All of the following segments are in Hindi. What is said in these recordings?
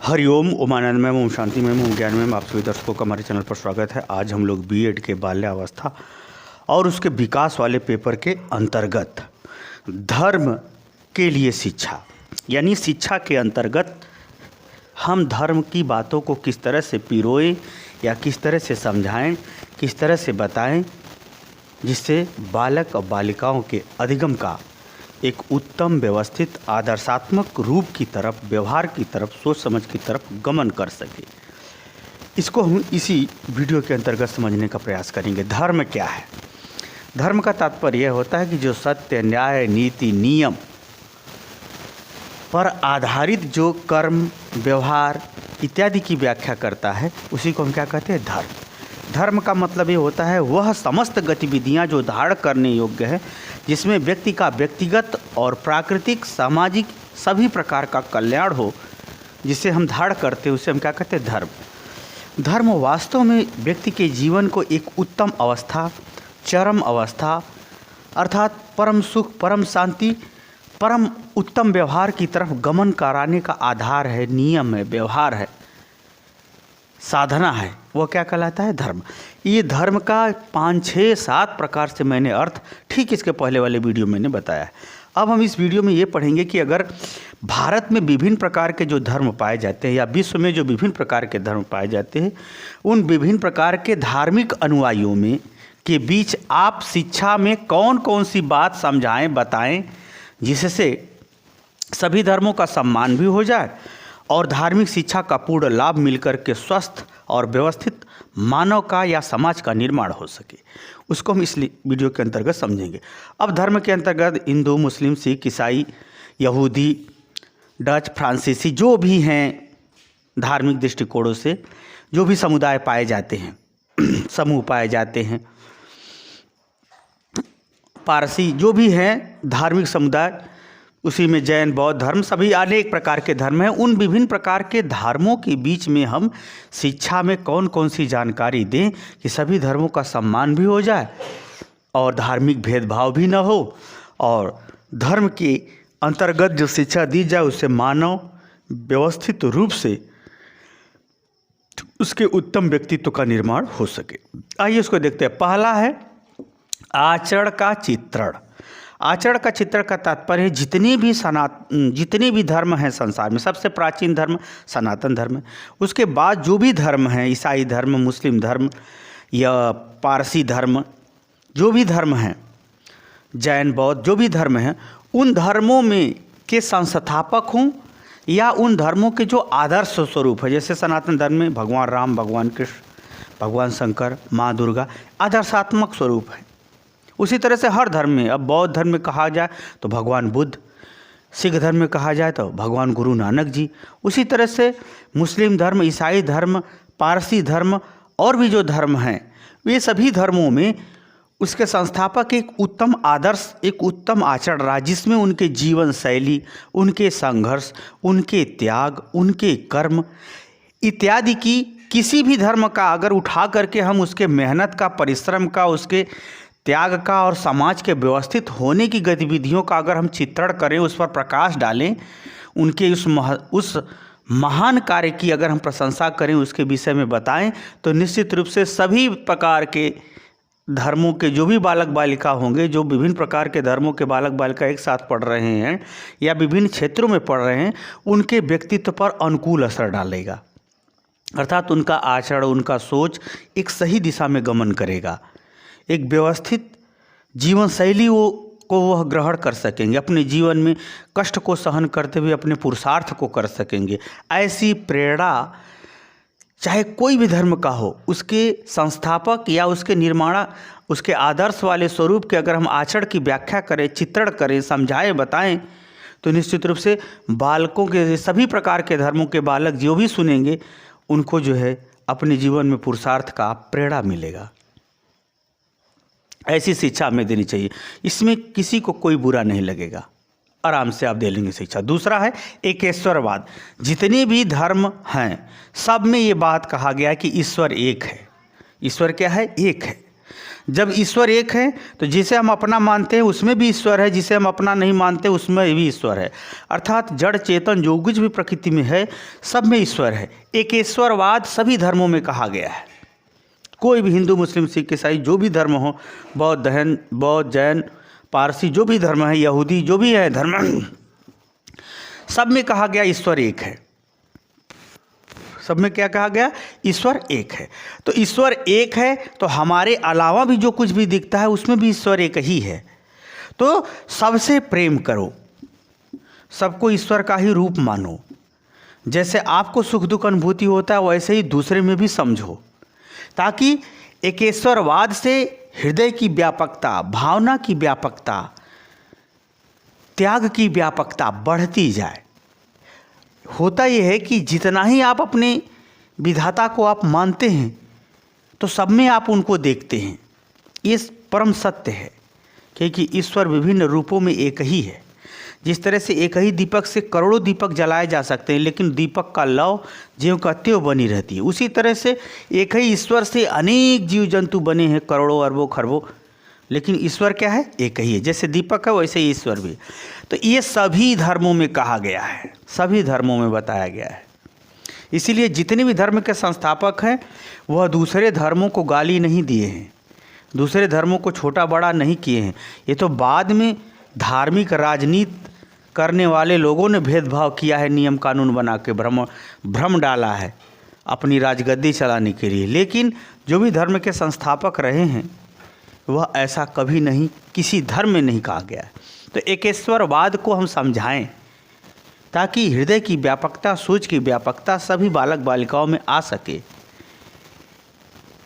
हरिओम, उमानंद में ओम शांति में ओम ज्ञान में आप सभी दर्शकों का हमारे चैनल पर स्वागत है। आज हम लोग बीएड के बाल्यावस्था और उसके विकास वाले पेपर के अंतर्गत धर्म के लिए शिक्षा यानी शिक्षा के अंतर्गत हम धर्म की बातों को किस तरह से पिरोएं या किस तरह से समझाएं, किस तरह से बताएं, जिससे बालक और बालिकाओं के अधिगम का एक उत्तम व्यवस्थित आदर्शात्मक रूप की तरफ, व्यवहार की तरफ, सोच समझ की तरफ गमन कर सके। इसको हम इसी वीडियो के अंतर्गत समझने का प्रयास करेंगे। धर्म क्या है? धर्म का तात्पर्य यह होता है कि जो सत्य, न्याय, नीति, नियम पर आधारित जो कर्म, व्यवहार इत्यादि की व्याख्या करता है, उसी को हम क्या कहते हैं? धर्म। धर्म का मतलब ये होता है वह समस्त गतिविधियां जो धारण करने योग्य है, जिसमें व्यक्ति का व्यक्तिगत और प्राकृतिक, सामाजिक सभी प्रकार का कल्याण हो, जिसे हम धारण करते हैं, उसे हम क्या कहते हैं? धर्म। धर्म वास्तव में व्यक्ति के जीवन को एक उत्तम अवस्था, चरम अवस्था अर्थात परम सुख, परम शांति, परम उत्तम व्यवहार की तरफ गमन कराने का आधार है, नियम है, व्यवहार है, साधना है। वो क्या कहलाता है? धर्म। ये धर्म का 5, 6, 7 प्रकार से मैंने अर्थ ठीक इसके पहले वाले वीडियो में मैंने बताया है। अब हम इस वीडियो में ये पढ़ेंगे कि अगर भारत में विभिन्न प्रकार के जो धर्म पाए जाते हैं या विश्व में जो विभिन्न प्रकार के धर्म पाए जाते हैं, उन विभिन्न प्रकार के धार्मिक अनुयायियों में के बीच आप शिक्षा में कौन कौन सी बात समझाएं, बताएं, जिससे सभी धर्मों का सम्मान भी हो जाए और धार्मिक शिक्षा का पूर्ण लाभ मिलकर के स्वस्थ और व्यवस्थित मानव का या समाज का निर्माण हो सके, उसको हम इस वीडियो के अंतर्गत समझेंगे। अब धर्म के अंतर्गत हिंदू, मुस्लिम, सिख, ईसाई, यहूदी, डच, फ्रांसीसी जो भी हैं, धार्मिक दृष्टिकोणों से जो भी समुदाय पाए जाते हैं, समूह पाए जाते हैं, पारसी जो भी हैं धार्मिक समुदाय, उसी में जैन, बौद्ध धर्म, सभी अनेक प्रकार के धर्म हैं। उन विभिन्न प्रकार के धर्मों के बीच में हम शिक्षा में कौन कौन सी जानकारी दें कि सभी धर्मों का सम्मान भी हो जाए और धार्मिक भेदभाव भी न हो, और धर्म के अंतर्गत जो शिक्षा दी जाए उससे मानव व्यवस्थित रूप से उसके उत्तम व्यक्तित्व का निर्माण हो सके। आइए उसको देखते हैं। पहला है आचरण का चित्रण। आचरण का चित्रण का तात्पर्य है जितने भी धर्म हैं संसार में, सबसे प्राचीन धर्म सनातन धर्म है। उसके बाद जो भी धर्म हैं, ईसाई धर्म, मुस्लिम धर्म या पारसी धर्म, जो भी धर्म हैं, जैन, बौद्ध जो भी धर्म हैं, उन धर्मों में के संस्थापक हों या उन धर्मों के जो आदर्श स्वरूप है, जैसे सनातन धर्म में भगवान राम, भगवान कृष्ण, भगवान शंकर, माँ दुर्गा आदर्शात्मक स्वरूप है। उसी तरह से हर धर्म में, अब बौद्ध धर्म में कहा जाए तो भगवान बुद्ध, सिख धर्म में कहा जाए तो भगवान गुरु नानक जी, उसी तरह से मुस्लिम धर्म, ईसाई धर्म, पारसी धर्म और भी जो धर्म हैं, वे सभी धर्मों में उसके संस्थापक एक उत्तम आदर्श, एक उत्तम आचरण रहा, जिसमें उनके जीवन शैली, उनके संघर्ष, उनके त्याग, उनके कर्म इत्यादि की किसी भी धर्म का अगर उठा करके हम उसके मेहनत का, परिश्रम का, उसके त्याग का और समाज के व्यवस्थित होने की गतिविधियों का अगर हम चित्रण करें, उस पर प्रकाश डालें, उनके उस महान कार्य की अगर हम प्रशंसा करें, उसके विषय में बताएं, तो निश्चित रूप से सभी प्रकार के धर्मों के जो भी बालक बालिका होंगे, जो विभिन्न प्रकार के धर्मों के बालक बालिका एक साथ पढ़ रहे हैं या विभिन्न क्षेत्रों में पढ़ रहे हैं, उनके व्यक्तित्व पर अनुकूल असर डालेगा। अर्थात उनका आचरण, उनका सोच एक सही दिशा में गमन करेगा, एक व्यवस्थित जीवन शैली को वह ग्रहण कर सकेंगे, अपने जीवन में कष्ट को सहन करते हुए अपने पुरुषार्थ को कर सकेंगे। ऐसी प्रेरणा चाहे कोई भी धर्म का हो, उसके संस्थापक या उसके निर्माण, उसके आदर्श वाले स्वरूप के अगर हम आचरण की व्याख्या करें, चित्रण करें, समझाएं, बताएं, तो निश्चित रूप से बालकों के, सभी प्रकार के धर्मों के बालक जो भी सुनेंगे, उनको जो है अपने जीवन में पुरुषार्थ का प्रेरणा मिलेगा। ऐसी शिक्षा हमें देनी चाहिए, इसमें किसी को कोई बुरा नहीं लगेगा, आराम से आप दे लेंगे शिक्षा। दूसरा है एकेश्वरवाद। जितने भी धर्म हैं सब में ये बात कहा गया है कि ईश्वर एक है। ईश्वर क्या है? एक है। जब ईश्वर एक है तो जिसे हम अपना मानते हैं उसमें भी ईश्वर है, जिसे हम अपना नहीं मानते उसमें भी ईश्वर है। अर्थात जड़ चेतन जो कुछ भी प्रकृति में है सब में ईश्वर है। एकेश्वरवाद सभी धर्मों में कहा गया है। कोई भी हिंदू, मुस्लिम, सिख, ईसाई जो भी धर्म हो, बौद्ध, जैन, पारसी जो भी धर्म है, यहूदी जो भी है धर्म, सब में कहा गया ईश्वर एक है। सब में क्या कहा गया? ईश्वर एक है। तो ईश्वर एक है तो हमारे अलावा भी जो कुछ भी दिखता है उसमें भी ईश्वर एक ही है। तो सबसे प्रेम करो, सबको ईश्वर का ही रूप मानो। जैसे आपको सुख दुख अनुभूति होता है वैसे ही दूसरे में भी समझो, ताकि एकेश्वरवाद से हृदय की व्यापकता, भावना की व्यापकता, त्याग की व्यापकता बढ़ती जाए। होता यह है कि जितना ही आप अपने विधाता को आप मानते हैं तो सब में आप उनको देखते हैं। ये परम सत्य है, क्योंकि ईश्वर विभिन्न रूपों में एक ही है। जिस तरह से एक ही दीपक से करोड़ों दीपक जलाए जा सकते हैं लेकिन दीपक का लौ ज्यों का त्यों बनी रहती है, उसी तरह से एक ही ईश्वर से अनेक जीव जंतु बने हैं, करोड़ों अरबों खरबों, लेकिन ईश्वर क्या है? एक ही है। जैसे दीपक है वैसे ही ईश्वर भी। तो ये सभी धर्मों में कहा गया है, सभी धर्मों में बताया गया है। इसीलिए जितने भी धर्म के संस्थापक हैं वह दूसरे धर्मों को गाली नहीं दिए हैं, दूसरे धर्मों को छोटा बड़ा नहीं किए हैं। ये तो बाद में धार्मिक राजनीति करने वाले लोगों ने भेदभाव किया है, नियम कानून बना के भ्रम डाला है अपनी राजगद्दी चलाने के लिए। लेकिन जो भी धर्म के संस्थापक रहे हैं वह ऐसा कभी नहीं, किसी धर्म में नहीं कहा गया है। तो एकेश्वरवाद को हम समझाएं ताकि हृदय की व्यापकता, सोच की व्यापकता सभी बालक बालिकाओं में आ सके।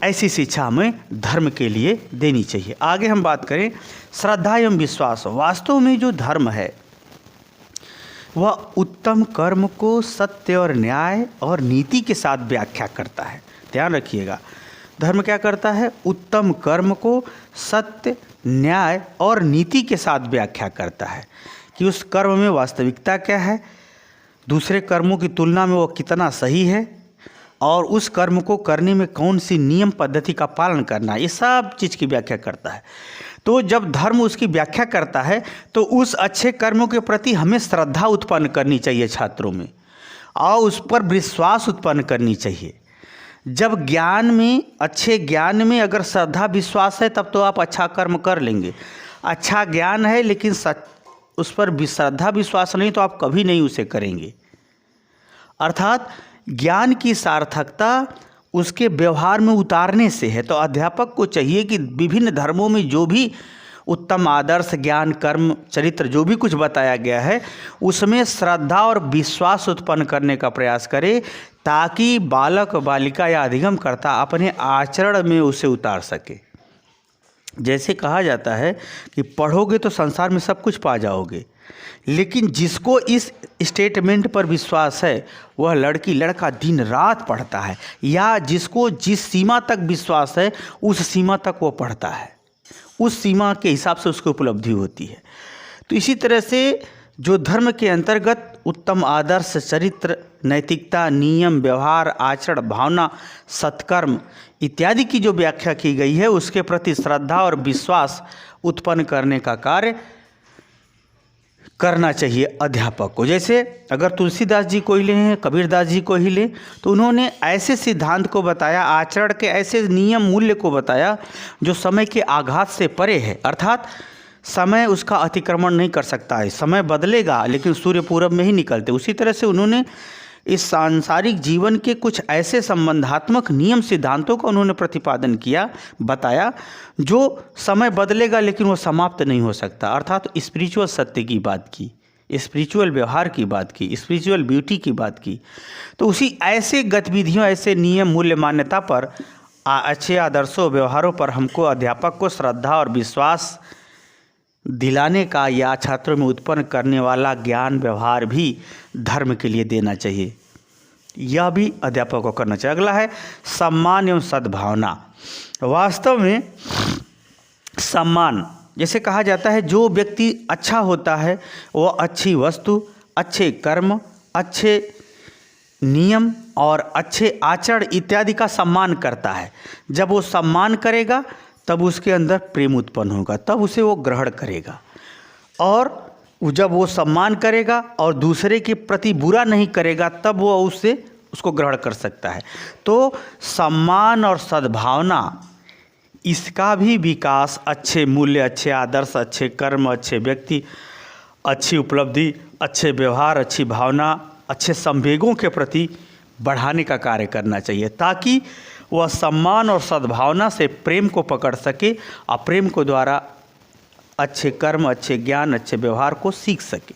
ऐसी शिक्षा हमें धर्म के लिए देनी चाहिए। आगे हम बात करें श्रद्धा एवं विश्वास। वास्तव में जो धर्म है वह उत्तम कर्म को सत्य और न्याय और नीति के साथ व्याख्या करता है। ध्यान रखिएगा, धर्म क्या करता है? उत्तम कर्म को सत्य, न्याय और नीति के साथ व्याख्या करता है कि उस कर्म में वास्तविकता क्या है, दूसरे कर्मों की तुलना में वो कितना सही है, और उस कर्म को करने में कौन सी नियम पद्धति का पालन करना है, ये सब चीज़ की व्याख्या करता है। तो जब धर्म उसकी व्याख्या करता है तो उस अच्छे कर्मों के प्रति हमें श्रद्धा उत्पन्न करनी चाहिए छात्रों में, और उस पर विश्वास उत्पन्न करनी चाहिए। जब ज्ञान में, अच्छे ज्ञान में अगर श्रद्धा विश्वास है तब तो आप अच्छा कर्म कर लेंगे। अच्छा ज्ञान है लेकिन उस पर श्रद्धा विश्वास नहीं तो आप कभी नहीं उसे करेंगे। अर्थात ज्ञान की सार्थकता उसके व्यवहार में उतारने से है। तो अध्यापक को चाहिए कि विभिन्न धर्मों में जो भी उत्तम आदर्श, ज्ञान, कर्म, चरित्र जो भी कुछ बताया गया है उसमें श्रद्धा और विश्वास उत्पन्न करने का प्रयास करे, ताकि बालक, बालिका या अधिगमकर्ता अपने आचरण में उसे उतार सके। जैसे कहा जाता है कि पढ़ोगे तो संसार में सब कुछ पा जाओगे, लेकिन जिसको इस स्टेटमेंट पर विश्वास है वह लड़की लड़का दिन रात पढ़ता है, या जिसको जिस सीमा तक विश्वास है उस सीमा तक वो पढ़ता है, उस सीमा के हिसाब से उसको उपलब्धि होती है। तो इसी तरह से जो धर्म के अंतर्गत उत्तम आदर्श, चरित्र, नैतिकता, नियम, व्यवहार, आचरण, भावना, सत्कर्म इत्यादि की जो व्याख्या की गई है उसके प्रति श्रद्धा और विश्वास उत्पन्न करने का कार्य करना चाहिए अध्यापक को। जैसे अगर तुलसीदास जी को ही लें, कबीरदास जी को ही लें, तो उन्होंने ऐसे सिद्धांत को बताया, आचरण के ऐसे नियम, मूल्य को बताया जो समय के आघात से परे है। अर्थात समय उसका अतिक्रमण नहीं कर सकता है, समय बदलेगा लेकिन सूर्य पूरब में ही निकलते। उसी तरह से उन्होंने इस सांसारिक जीवन के कुछ ऐसे संबंधात्मक नियम, सिद्धांतों का उन्होंने प्रतिपादन किया, बताया, जो समय बदलेगा लेकिन वो समाप्त नहीं हो सकता। अर्थात स्पिरिचुअल सत्य की बात की, स्पिरिचुअल व्यवहार की बात की, स्पिरिचुअल ब्यूटी की बात की। तो उसी ऐसे गतिविधियों, ऐसे नियम, मूल्य, मान्यता पर, अच्छे आदर्शों, व्यवहारों पर हमको अध्यापक को श्रद्धा और विश्वास दिलाने का, या छात्रों में उत्पन्न करने वाला ज्ञान, व्यवहार भी धर्म के लिए देना चाहिए। यह भी अध्यापक को करना चाहिए। अगला है सम्मान एवं सद्भावना। वास्तव में सम्मान, जैसे कहा जाता है जो व्यक्ति अच्छा होता है वह अच्छी वस्तु, अच्छे कर्म, अच्छे नियम और अच्छे आचरण इत्यादि का सम्मान करता है। जब वो सम्मान करेगा तब उसके अंदर प्रेम उत्पन्न होगा, तब उसे वो ग्रहण करेगा। और जब वो सम्मान करेगा और दूसरे के प्रति बुरा नहीं करेगा, तब वो उसको ग्रहण कर सकता है। तो सम्मान और सद्भावना, इसका भी विकास अच्छे मूल्य, अच्छे आदर्श, अच्छे कर्म, अच्छे व्यक्ति, अच्छी उपलब्धि, अच्छे व्यवहार, अच्छी भावना, अच्छे संवेगों के प्रति बढ़ाने का कार्य करना चाहिए, ताकि वह सम्मान और सद्भावना से प्रेम को पकड़ सके और प्रेम को द्वारा अच्छे कर्म, अच्छे ज्ञान, अच्छे व्यवहार को सीख सके।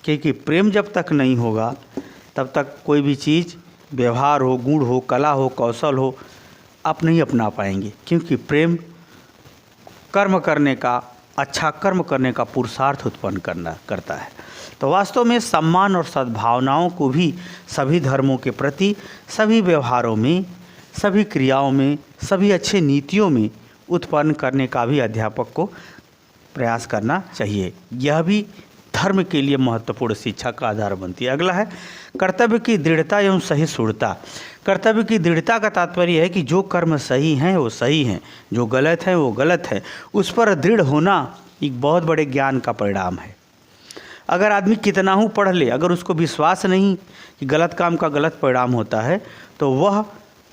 क्योंकि प्रेम जब तक नहीं होगा तब तक कोई भी चीज़, व्यवहार हो, गुण हो, कला हो, कौशल हो, आप नहीं अपना पाएंगे। क्योंकि प्रेम कर्म करने का, अच्छा कर्म करने का पुरुषार्थ उत्पन्न करता है। तो वास्तव में सम्मान और सद्भावनाओं को भी सभी धर्मों के प्रति, सभी व्यवहारों में, सभी क्रियाओं में, सभी अच्छे नीतियों में उत्पन्न करने का भी अध्यापक को प्रयास करना चाहिए। यह भी धर्म के लिए महत्वपूर्ण शिक्षा का आधार बनती है। अगला है कर्तव्य की दृढ़ता एवं सहिष्णुता। कर्तव्य की दृढ़ता का तात्पर्य है कि जो कर्म सही हैं वो सही हैं, जो गलत है वो गलत है। उस पर दृढ़ होना एक बहुत बड़े ज्ञान का परिणाम है। अगर आदमी कितना ही पढ़ ले, अगर उसको विश्वास नहीं कि गलत काम का गलत परिणाम होता है, तो वह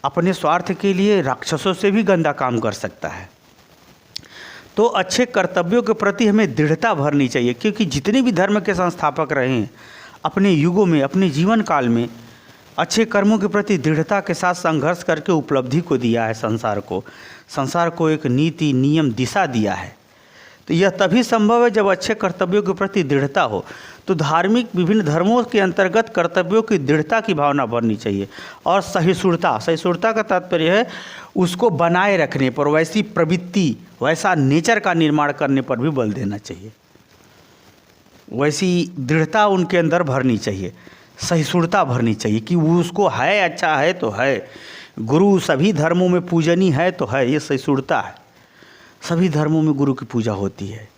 अपने स्वार्थ के लिए राक्षसों से भी गंदा काम कर सकता है। तो अच्छे कर्तव्यों के प्रति हमें दृढ़ता भरनी चाहिए, क्योंकि जितने भी धर्म के संस्थापक रहे हैं अपने युगों में, अपने जीवन काल में अच्छे कर्मों के प्रति दृढ़ता के साथ संघर्ष करके उपलब्धि को दिया है। संसार को एक नीति, नियम, दिशा दिया है। तो यह तभी संभव है जब अच्छे कर्तव्यों के प्रति दृढ़ता हो। तो धार्मिक विभिन्न धर्मों के अंतर्गत कर्तव्यों की दृढ़ता की भावना बढ़नी चाहिए। और सहिष्णुता का तात्पर्य है उसको बनाए रखने पर, वैसी प्रवृत्ति, वैसा नेचर का निर्माण करने पर भी बल देना चाहिए। वैसी दृढ़ता उनके अंदर भरनी चाहिए, सहिष्णुता भरनी चाहिए कि वो उसको है, अच्छा है तो है। गुरु सभी धर्मों में पूजनीय है तो है, ये सहिष्णुता है। सभी धर्मों में गुरु की पूजा होती है।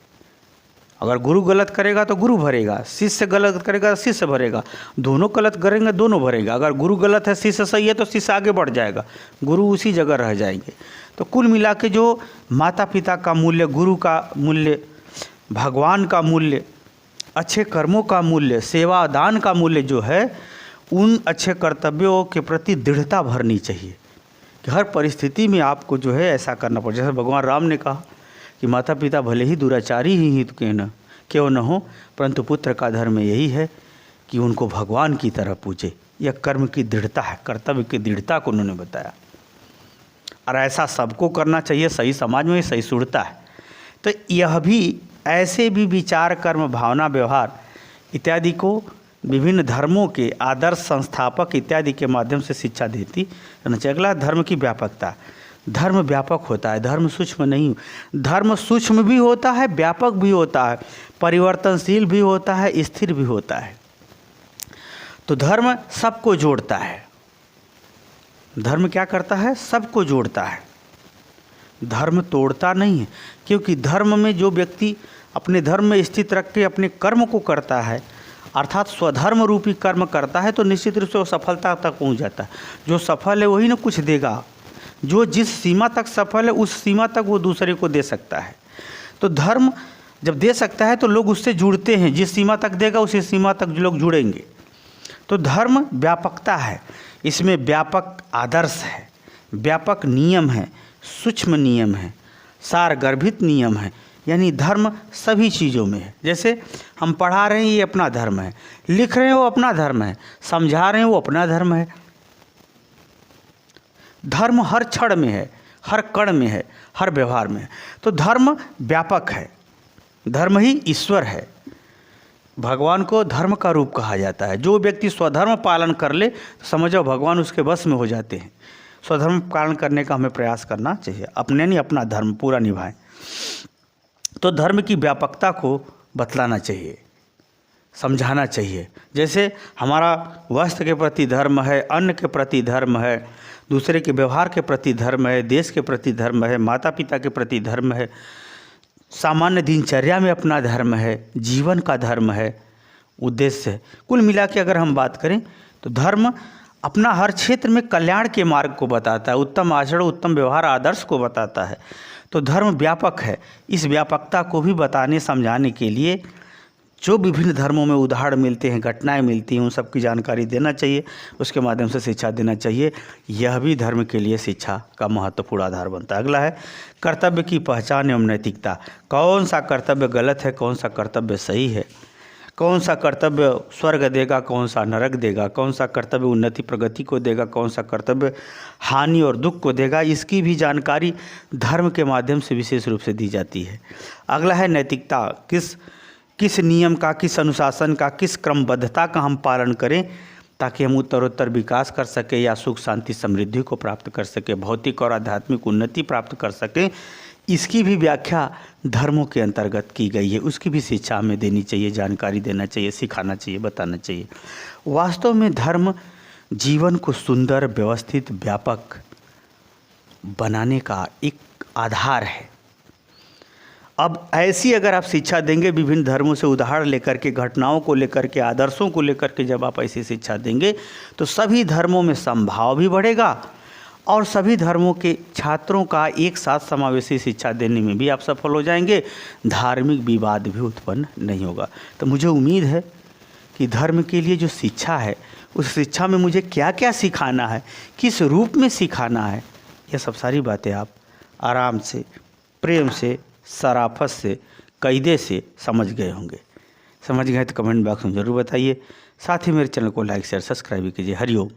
अगर गुरु गलत करेगा तो गुरु भरेगा, शिष्य गलत करेगा तो शिष्य भरेगा, दोनों गलत करेंगे दोनों भरेगा। अगर गुरु गलत है, शिष्य सही है, तो शिष्य आगे बढ़ जाएगा, गुरु उसी जगह रह जाएंगे। तो कुल मिला के जो माता पिता का मूल्य, गुरु का मूल्य, भगवान का मूल्य, अच्छे कर्मों का मूल्य, सेवा दान का मूल्य जो है, उन अच्छे कर्तव्यों के प्रति दृढ़ता भरनी चाहिए कि हर परिस्थिति में आपको जो है ऐसा करना पड़े। जैसे भगवान राम ने कहा कि माता पिता भले ही दुराचारी ही क्यों न हो, परंतु पुत्र का धर्म यही है कि उनको भगवान की तरह पूजे। यह कर्म की दृढ़ता है, कर्तव्य की दृढ़ता को उन्होंने बताया। और ऐसा सबको करना चाहिए, सही समाज में सही सुरता है। तो यह भी ऐसे भी विचार, कर्म, भावना, व्यवहार इत्यादि को विभिन्न धर्मों के आदर्श संस्थापक इत्यादि के माध्यम से शिक्षा देती रहना चाहिए। अगला धर्म की व्यापकता। धर्म व्यापक होता है, धर्म सूक्ष्म नहीं। धर्म सूक्ष्म भी होता है, व्यापक भी होता है, परिवर्तनशील भी होता है, स्थिर भी होता है। तो धर्म सबको जोड़ता है। धर्म क्या करता है? सबको जोड़ता है। धर्म तोड़ता नहीं है, क्योंकि धर्म में जो व्यक्ति अपने धर्म में स्थित रख के अपने कर्म को करता है, अर्थात स्वधर्म रूपी कर्म करता है, तो निश्चित रूप से वो सफलता तक पहुंच जाता है। जो सफल है वही ना कुछ देगा। जो जिस सीमा तक सफल है उस सीमा तक वो दूसरे को दे सकता है। तो धर्म जब दे सकता है तो लोग उससे जुड़ते हैं। जिस सीमा तक देगा उसी सीमा तक लोग जुड़ेंगे। तो धर्म व्यापकता है, इसमें व्यापक आदर्श है, व्यापक नियम है, सूक्ष्म नियम है, सारगर्भित नियम है। यानी धर्म सभी चीज़ों में है। जैसे हम पढ़ा रहे हैं ये अपना धर्म है, लिख रहे हैं वो अपना धर्म है, समझा रहे हैं वो अपना धर्म है। धर्म हर क्षण में है, हर कण में है, हर व्यवहार में है। तो धर्म व्यापक है। धर्म ही ईश्वर है। भगवान को धर्म का रूप कहा जाता है। जो व्यक्ति स्वधर्म पालन कर ले तो समझो भगवान उसके वश में हो जाते हैं। स्वधर्म पालन करने का हमें प्रयास करना चाहिए, अपने नहीं अपना धर्म पूरा निभाएं। तो धर्म की व्यापकता को बतलाना चाहिए, समझाना चाहिए। जैसे हमारा वस्त्र के प्रति धर्म है, अन्न के प्रति धर्म है, दूसरे के व्यवहार के प्रति धर्म है, देश के प्रति धर्म है, माता पिता के प्रति धर्म है, सामान्य दिनचर्या में अपना धर्म है, जीवन का धर्म है, उद्देश्य है। कुल मिला के अगर हम बात करें तो धर्म अपना हर क्षेत्र में कल्याण के मार्ग को बताता है, उत्तम आचरण, उत्तम व्यवहार, आदर्श को बताता है। तो धर्म व्यापक है। इस व्यापकता को भी बताने समझाने के लिए जो विभिन्न धर्मों में उदाहरण मिलते हैं, घटनाएं मिलती हैं, उन सब की जानकारी देना चाहिए, उसके माध्यम से शिक्षा देना चाहिए। यह भी धर्म के लिए शिक्षा का महत्वपूर्ण आधार बनता है। अगला है कर्तव्य की पहचान एवं नैतिकता। कौन सा कर्तव्य गलत है, कौन सा कर्तव्य सही है, कौन सा कर्तव्य स्वर्ग देगा, कौन सा नरक देगा, कौन सा कर्तव्य उन्नति प्रगति को देगा, कौन सा कर्तव्य हानि और दुख को देगा, इसकी भी जानकारी धर्म के माध्यम से विशेष रूप से दी जाती है। अगला है नैतिकता। किस नियम का, किस अनुशासन का, किस क्रमबद्धता का हम पालन करें ताकि हम उत्तरोत्तर विकास कर सकें या सुख शांति समृद्धि को प्राप्त कर सकें, भौतिक और आध्यात्मिक उन्नति प्राप्त कर सकें, इसकी भी व्याख्या धर्मों के अंतर्गत की गई है। उसकी भी शिक्षा हमें देनी चाहिए, जानकारी देना चाहिए, सिखाना चाहिए, बताना चाहिए। वास्तव में धर्म जीवन को सुंदर, व्यवस्थित, व्यापक बनाने का एक आधार है। अब ऐसी अगर आप शिक्षा देंगे, विभिन्न धर्मों से उदाहरण लेकर के, घटनाओं को लेकर के, आदर्शों को लेकर के जब आप ऐसी शिक्षा देंगे तो सभी धर्मों में समभाव भी बढ़ेगा और सभी धर्मों के छात्रों का एक साथ समावेशी शिक्षा देने में भी आप सफल हो जाएंगे। धार्मिक विवाद भी उत्पन्न नहीं होगा। तो मुझे उम्मीद है कि धर्म के लिए जो शिक्षा है, उस शिक्षा में मुझे क्या क्या सिखाना है, किस रूप में सिखाना है, यह सब सारी बातें आप आराम से, प्रेम से, शराफत से, कायदे से समझ गए होंगे। समझ गए तो कमेंट बॉक्स में ज़रूर बताइए। साथ ही मेरे चैनल को लाइक शेयर सब्सक्राइब कीजिए। हरिओम।